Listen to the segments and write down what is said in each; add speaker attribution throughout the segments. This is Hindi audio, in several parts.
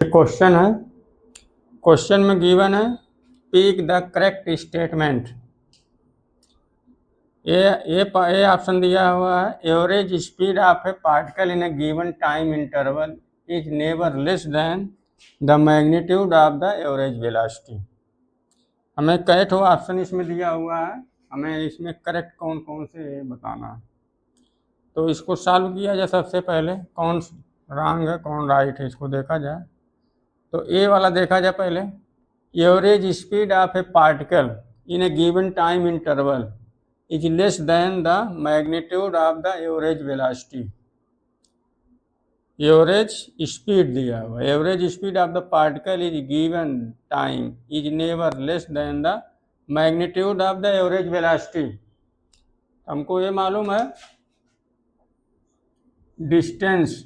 Speaker 1: क्वेश्चन है, क्वेश्चन में गिवन है पिक द करेक्ट स्टेटमेंट। ये ऑप्शन दिया हुआ है average speed of a particle in a given time interval is never less than the magnitude of the average velocity. हमें कई ठो ऑप्शन इसमें दिया हुआ है, हमें इसमें करेक्ट कौन कौन से बताना है। तो इसको सॉल्व किया जाए। सबसे पहले कौन रॉन्ग है कौन राइट है इसको देखा जाए। तो ए वाला देखा जाए पहले, average speed of a particle in a given time interval is less than the magnitude of the average velocity. Average speed दिया हुआ, average speed of the particle is given time is never less than the magnitude of the average velocity. हमको ये मालूम है distance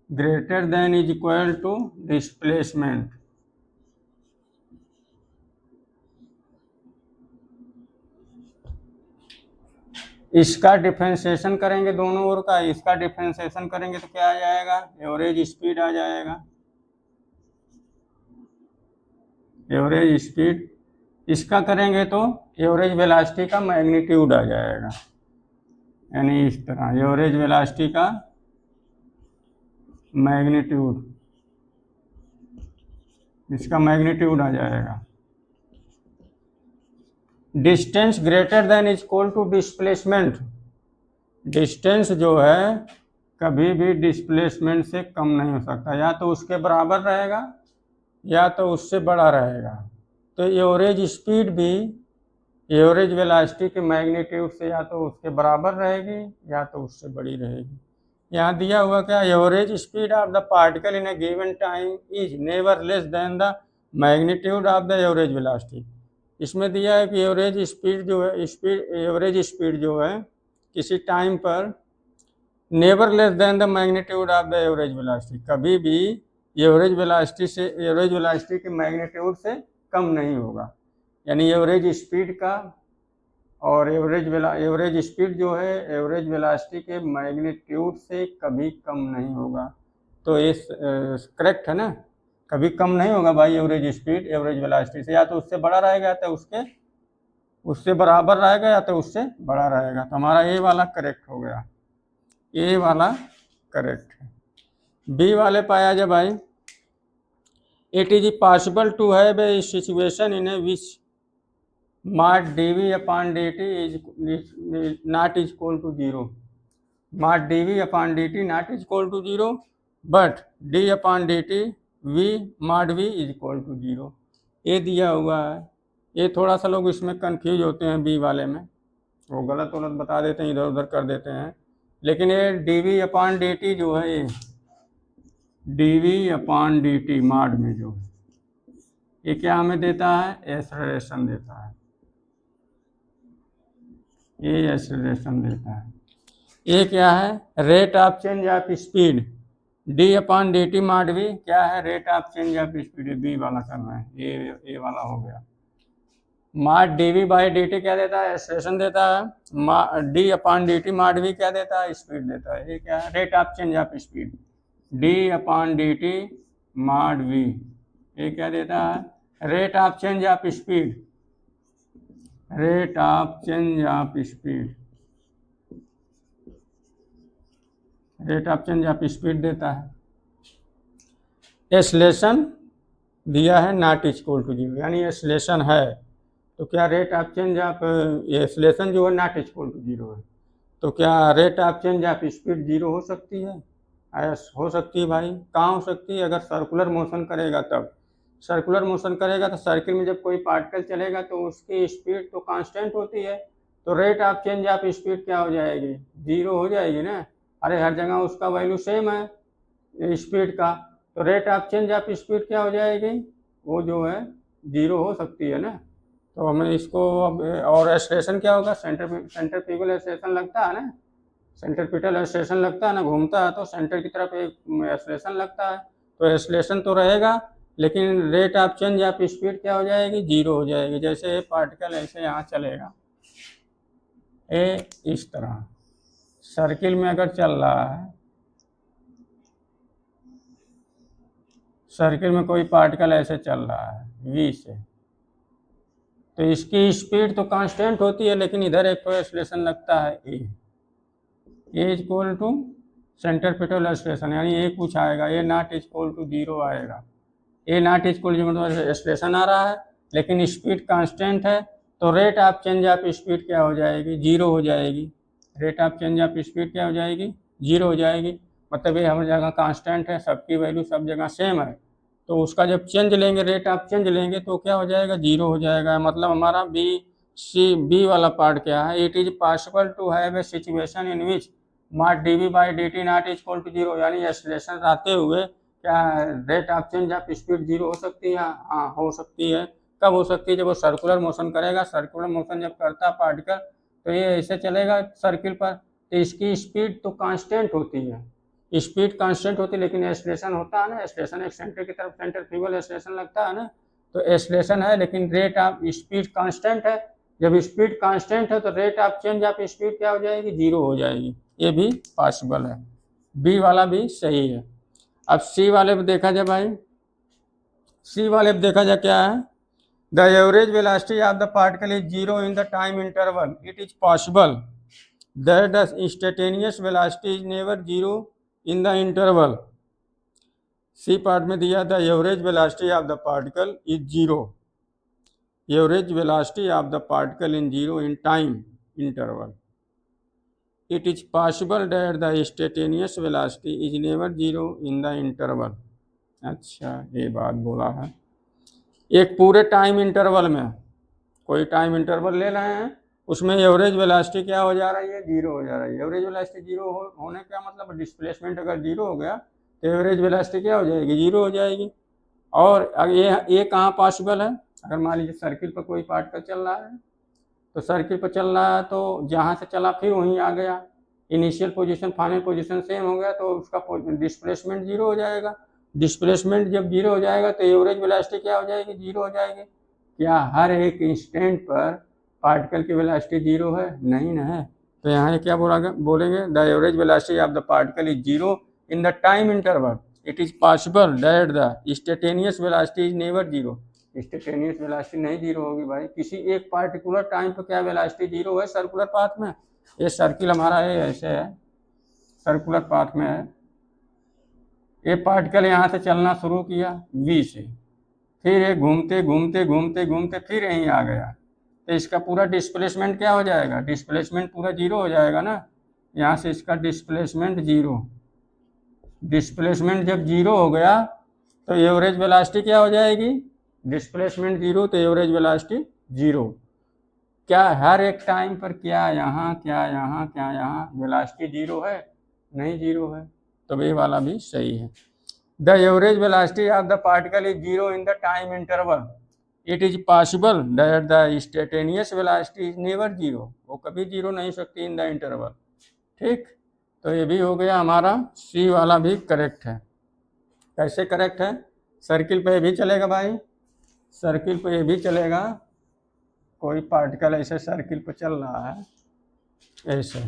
Speaker 1: greater than is equal to displacement. इसका डिफरेंशिएशन करेंगे दोनों ओर का, इसका डिफरेंशिएशन करेंगे तो क्या आ जाएगा, एवरेज स्पीड आ जाएगा। एवरेज स्पीड इसका करेंगे तो एवरेज वेलोसिटी का मैग्नीट्यूड आ जाएगा, यानी इस तरह एवरेज वेलोसिटी का मैग्नीट्यूड, इसका मैग्नीट्यूड आ जाएगा। Distance greater than is equal to displacement. Distance जो है कभी भी डिस्प्लेसमेंट से कम नहीं हो सकता, या तो उसके बराबर रहेगा या तो उससे बड़ा रहेगा। तो एवरेज स्पीड भी एवरेज वेलोसिटी के मैग्नीट्यूड से या तो उसके बराबर रहेगी या तो उससे बड़ी रहेगी। यहाँ दिया हुआ क्या, average speed of the particle in a given time is never less than the magnitude of the average velocity. इसमें दिया है कि एवरेज स्पीड जो है, एवरेज स्पीड जो है किसी टाइम पर never less than the magnitude of the average velocity, कभी भी एवरेज वेलोसिटी के मैग्नीट्यूड से कम नहीं होगा। यानी एवरेज स्पीड का और एवरेज स्पीड जो है एवरेज वेलोसिटी के मैग्नीट्यूड से कभी कम नहीं होगा। तो ये करेक्ट है ना, कभी कम नहीं होगा भाई एवरेज स्पीड एवरेज वेलोसिटी से, या तो उससे बड़ा रहेगा या तो उससे बराबर रहेगा या तो उससे बड़ा रहेगा। तो हमारा ए वाला करेक्ट हो गया, ए वाला करेक्ट है। बी वाले पाया जाए भाई, it is possible to have a situation in a which mod dv upon dt is not is equal to zero. Mod dv upon dt not is equal to zero, but d upon dt v mod v is equal to zero. ये दिया हुआ है। ये थोड़ा सा लोग इसमें कंफ्यूज होते हैं बी वाले में, वो गलत बता देते हैं, इधर उधर कर देते हैं। लेकिन ये dv अपॉन dt जो है, ये dv अपॉन dt मार्ट में जो है, ये क्या हमें देता है, एक्सेलरेशन देता है, ये एक्सेलरेशन देता है। ये क्या है, rate of change of speed, D upon D T mod V क्या है, rate of change of speed. B वाला करना है, ये वाला हो गया। Mod D V by D T क्या देता है, एक्सेलरेशन देता है। D upon D T mod V क्या देता है, स्पीड देता है। ये क्या है, rate of change of speed, D upon D T mod V, ये क्या देता है, rate of change of speed, rate of change of speed, rate of change of speed देता है। एक्सेलरेशन दिया है नॉट इक्वल टू जीरो, यानी एक्सेलरेशन है तो क्या rate of change of acceleration जो है नॉट इक्वल टू जीरो है, तो क्या rate of change of speed zero हो सकती है? हो सकती है भाई। कहाँ हो सकती है? अगर सर्कुलर मोशन करेगा तब। सर्कुलर मोशन करेगा तो सर्किल में जब कोई पार्टिकल चलेगा तो उसकी स्पीड तो कांस्टेंट होती है, तो rate of change of speed क्या हो जाएगी, जीरो हो जाएगी ना। अरे हर जगह उसका वैल्यू सेम है स्पीड का, तो rate of change of speed क्या हो जाएगी, वो जो है जीरो हो सकती है ना। तो हमें इसको और एक्सेलरेशन क्या होगा, सेंट्रीफ्यूगल एक्सेलरेशन लगता है ना, सेंट्रीपिटल एक्सेलरेशन लगता है ना, घूमता है तो सेंटर की तरफ एक एक्सेलरेशन लगता है, तो एक्सेलरेशन तो रहेगा लेकिन rate of change of speed क्या हो जाएगी, जीरो हो जाएगी। जैसे पार्टिकल ऐसे यहाँ चलेगा, इस तरह सर्किल में अगर चल रहा है सर्किल में कोई पार्टिकल ऐसे चल रहा है v से, तो इसकी स्पीड तो कांस्टेंट होती है, लेकिन इधर एक तो एक्सेलरेशन लगता है a equal to centripetal acceleration, यानी a कुछ आएगा, a नॉट इक्वल टू 0 आएगा। a नॉट इक्वल टू मतलब एक्सेलरेशन आ रहा है लेकिन स्पीड कांस्टेंट है, तो rate of change of speed क्या हो जाएगी, 0 हो जाएगी। Rate of change of speed क्या हो जाएगी, 0 हो जाएगी। मतलब ये हर जगह कांस्टेंट है, सबकी वैल्यू सब जगह सेम है, तो उसका जब चेंज लेंगे, रेट ऑफ चेंज लेंगे, तो क्या हो जाएगा, 0 हो जाएगा। मतलब हमारा बी वाला पार्ट क्या है, it is possible to have a situation in which mass dv by dt not equal to 0, यानी एक्सेलरेशन आते हुए क्या rate of change of speed 0 हो सकती है। हाँ हो सकती है। कब हो सकती है, जब वो सर्कुलर मोशन करेगा। सर्कुलर मोशन जब करता है पार्टिकल, तो ये ऐसे चलेगा सर्किल पर, तो इसकी स्पीड तो कांस्टेंट होती है, स्पीड कांस्टेंट होती है, लेकिन एक्सेलरेशन होता है ना, एक्सेलरेशन एक सेंटर की तरफ सेंट्रीफ्यूगल एक्सेलरेशन लगता है ना, तो एक्सेलरेशन है लेकिन रेट ऑफ स्पीड कांस्टेंट है। जब स्पीड कांस्टेंट है तो rate of change of speed क्या हो जाएगी, 0 हो जाएगी। ये भी पॉसिबल है, बी वाला भी सही है। अब सी वाले पे देखा जाए भाई, सी वाले पे देखा जाए क्या है, the average velocity of the particle is 0 in the time interval, it is possible that the instantaneous velocity is never 0 in the interval. C part में दिया the average velocity of the particle is 0, average velocity of the particle in 0 in time interval, it is possible that the instantaneous velocity is never 0 in the interval. अच्छा ये बात बोला है, एक पूरे टाइम इंटरवल में, कोई टाइम इंटरवल ले रहे हैं, उसमें एवरेज वेलोसिटी क्या हो जा रही है, 0 हो जा रही है। एवरेज वेलोसिटी 0 होने का मतलब डिस्प्लेसमेंट अगर 0 हो गया तो एवरेज वेलोसिटी क्या हो जाएगी, 0 हो जाएगी। और ये कहाँ पॉसिबल है, अगर मान लीजिए सर्किल पर कोई पार्टिकल चल रहा है, तो सर्किल पर चल रहा है, तो जहाँ से चला फिर वहीं आ गया, initial position final position same हो गया, तो उसका डिस्प्लेसमेंट 0 हो जाएगा। डिस्प्लेसमेंट जब 0 हो जाएगा तो एवरेज वेलोसिटी क्या हो जाएगी, 0 हो जाएगी। क्या हर एक इंस्टेंट पर पार्टिकल की वेलोसिटी 0 है, नहीं ना है। तो यहाँ क्या बोलेंगे, the average velocity of the particle is 0 in the time interval, it is possible that the instantaneous velocity is never 0। Instantaneous velocity नहीं 0 होगी भाई, किसी एक पार्टिकुलर टाइम पर क्या वेलोसिटी 0 है सर्कुलर पाथ में। ये सर्किल हमारा है ऐसे है, सर्कुलर पाथ में है, ये पार्टिकल यहाँ से चलना शुरू किया v से, फिर ये घूमते घूमते घूमते घूमते फिर यहीं आ गया, तो इसका पूरा डिस्प्लेसमेंट क्या हो जाएगा, डिस्प्लेसमेंट पूरा 0 हो जाएगा ना। यहाँ से इसका डिस्प्लेसमेंट 0, डिस्प्लेसमेंट जब 0 हो गया तो एवरेज वेलोसिटी क्या हो जाएगी, डिस्प्लेसमेंट 0 तो एवरेज वेलोसिटी 0। क्या हर एक टाइम पर क्या यहाँ क्या यहाँ क्या यहाँ वेलोसिटी 0 है, नहीं 0 है, तो ये वाला भी सही है। The average velocity of the particle is 0 in the time interval, it is possible that the instantaneous velocity is never 0, वो कभी 0 नहीं सकती इन द इंटरवल। ठीक, तो ये भी हो गया हमारा, सी वाला भी करेक्ट है। कैसे करेक्ट है, सर्किल पे भी चलेगा भाई, सर्किल पे भी चलेगा, कोई पार्टिकल ऐसे सर्किल पे चल रहा है, ऐसे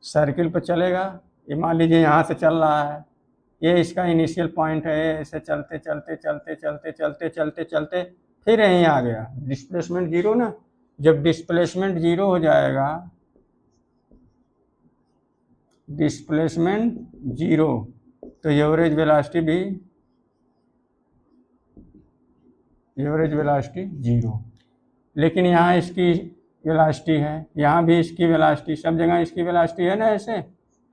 Speaker 1: सर्किल पर चलेगा, ये मान लीजिए यहाँ से चल रहा है, ये इसका इनिशियल पॉइंट है, ऐसे चलते चलते चलते चलते चलते चलते चलते फिर यहीं आ गया, डिस्प्लेसमेंट 0 ना। जब डिस्प्लेसमेंट 0 हो जाएगा, डिस्प्लेसमेंट 0, तो एवरेज वेलोसिटी भी, एवरेज वेलोसिटी 0, लेकिन यहाँ इसकी वेलोसिटी है, यहाँ भी इसकी वेलोसिटी, सब जगह इसकी वेलोसिटी है ना, ऐसे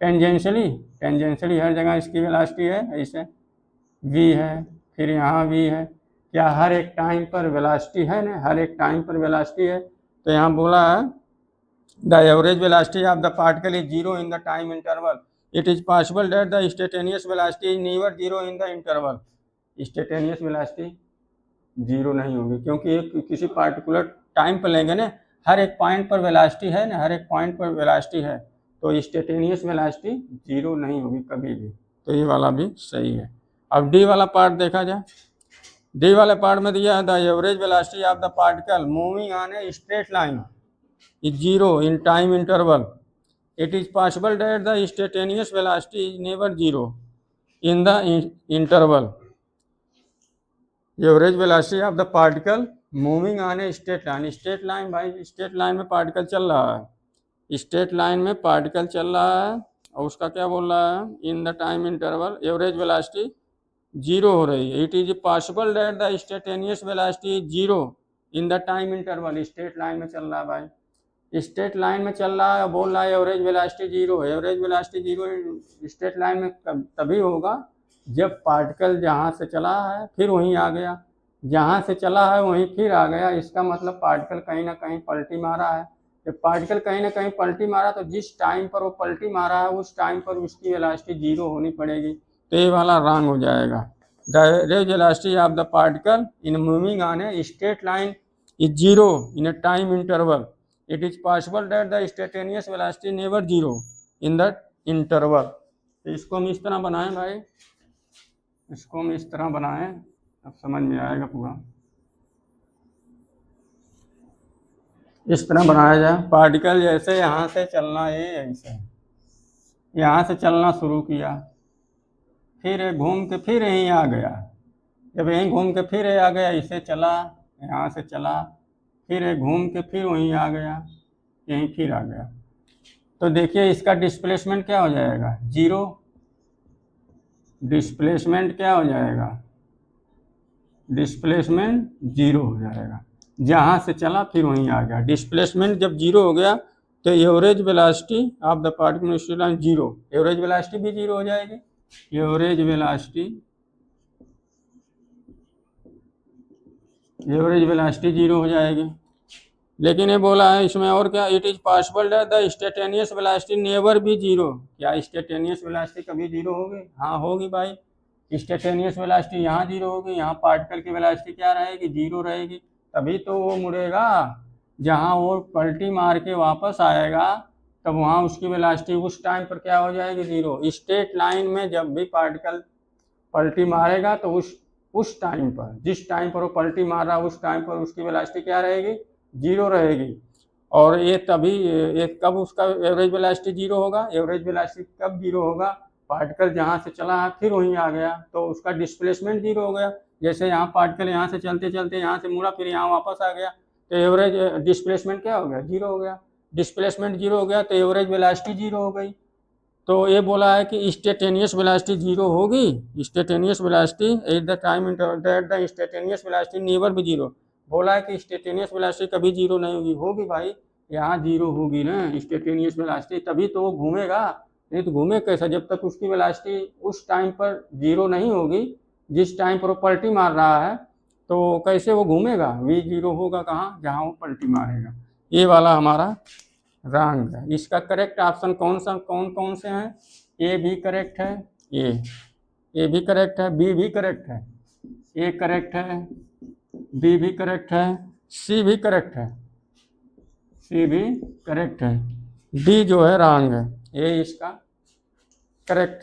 Speaker 1: टेंजेंशियली हर जगह इसकी वेलोसिटी है, ऐसे v है, फिर यहाँ v है। क्या हर एक टाइम पर वेलोसिटी है ना, हर एक टाइम पर वेलोसिटी है, तो यहाँ बोला है the average velocity of the particle is 0 in the time interval, it is possible that the instantaneous velocity is never 0 in the interval. Instantaneous velocity 0 नहीं होगी, क्योंकि एक किसी पार्टिकुलर टाइम पर लेंगे ना, हर एक पॉइंट पर वेलोसिटी है ना, हर एक पॉइंट पर वेलोसिटी है, तो इंस्टेंटेनियस वेलोसिटी 0 नहीं होगी कभी भी, तो ये वाला भी सही है। अब डी वाला पार्ट देखा जाए, डी वाले पार्ट में दिया है the average velocity of the particle moving on a straight line is 0 in time interval, it is possible that the instantaneous velocity is never 0 in the interval average velocity of the particle moving on a straight line. Straight line भाई, स्ट्रेट लाइन में पार्टिकल चल रहा है, स्ट्रेट लाइन में पार्टिकल चल रहा है और उसका क्या बोल रहा है, इन the time interval average velocity zero हो रही है। It is possible that the instantaneous velocity is zero in the time interval. Straight line में चल रहा है भाई, स्ट्रेट लाइन में चल रहा है, बोल रहा है एवरेज वेलोसिटी जीरो है। Average velocity zero straight line में तभी होगा जब पार्टिकल जहाँ से चला है फिर वहीं आ गया, जहाँ से चला है वहीं फिर आ गया। इसका मतलब पार्टिकल कहीं ना कहीं पलटी मारा है। जब पार्टिकल कहीं ना कहीं पलटी मारा तो जिस टाइम पर वो पलटी मारा है उस टाइम पर उसकी वेलोसिटी जीरो होनी पड़ेगी, तो ये वाला रॉन्ग हो जाएगा। The average velocity of the particle in moving on a straight line is zero in a time interval. It is possible that the instantaneous velocity never zero in the interval. तो इसको हम इस तरह बनाएं भाई, इसको हम इस तरह बनाएं, अब समझ में आएगा पूरा। इस तरह बनाया जाए, पार्टिकल जैसे यहाँ से चलना, ये ऐसे यहाँ से चलना शुरू किया, फिर घूम के फिर यहीं आ गया, जब यहीं घूम के फिर आ गया, इसे चला, यहाँ से चला, फिर घूम के फिर वहीं आ गया, यहीं फिर आ गया, तो देखिए इसका डिस्प्लेसमेंट क्या हो जाएगा, जीरो। डिस्प्लेसमेंट क्या हो जाएगा, डिस्प्लेसमेंट जीरो हो जाएगा। जहाँ से चला फिर वहीं आ गया। डिस्प्लेसमेंट जब जीरो हो गया तो average velocity of the particle straight line zero, average velocity भी जीरो हो जाएगी। एवरेज वेलोसिटी जीरो हो जाएगी। लेकिन ये बोला है इसमें और क्या, it is possible that the instantaneous velocity never be zero. क्या इंस्टेंटेनियस वेलोसिटी कभी जीरो होगी? हाँ होगी भाई। इंस्टेंटेनियस वेलोसिटी यहाँ जीरो होगी, यहाँ पार्टिकल की वेलोसिटी क्या रहेगी, जीरो रहेगी। तभी तो वो मुड़ेगा, जहाँ वो पलटी मार के वापस आएगा तब वहाँ उसकी वेलोसिटी उस टाइम पर क्या हो जाएगी, जीरो। स्ट्रेट लाइन में जब भी पार्टिकल पलटी मारेगा तो उस टाइम पर, जिस टाइम पर वो पलटी मार रहा है उस टाइम पर उसकी वेलोसिटी क्या रहेगी, जीरो रहेगी। और ये तभी ये कब उसका एवरेज वेलोसिटी जीरो होगा, एवरेज वेलोसिटी कब जीरो होगा, पार्टिकल जहाँ से चला है फिर वहीं आ गया तो उसका डिस्प्लेसमेंट जीरो हो गया। जैसे यहाँ पार्टिकल यहाँ से चलते चलते यहाँ से मुड़ा फिर यहाँ वापस आ गया तो एवरेज डिस्प्लेसमेंट क्या हो गया, जीरो हो गया। डिस्प्लेसमेंट जीरो हो गया तो एवरेज वेलोसिटी जीरो हो गई। तो ये बोला है कि इंस्टेंटेनियस वेलोसिटी जीरो होगी, instantaneous velocity at the time that the instantaneous velocity never भी जीरो। बोला है कि इंस्टेंटेनियस वेलोसिटी कभी जीरो नहीं होगी, होगी भाई, यहाँ जीरो होगी ना इंस्टेंटेनियस वेलोसिटी, तभी तो वो घूमेगा, नहीं तो घूमे कैसा, जब तक उसकी वेलोसिटी उस टाइम पर जीरो नहीं होगी जिस टाइम पर वो पलटी मार रहा है, तो कैसे वो घूमेगा, वी जीरो होगा कहाँ, जहाँ वो पलटी मारेगा। ये वाला हमारा रॉन्ग है। इसका करेक्ट ऑप्शन कौन कौन से हैं, ए भी करेक्ट है, ए भी करेक्ट है, बी भी करेक्ट है, ए करेक्ट है, बी भी करेक्ट है, सी भी करेक्ट है, सी भी करेक्ट है, डी जो है रॉन्ग है, ए इसका करेक्ट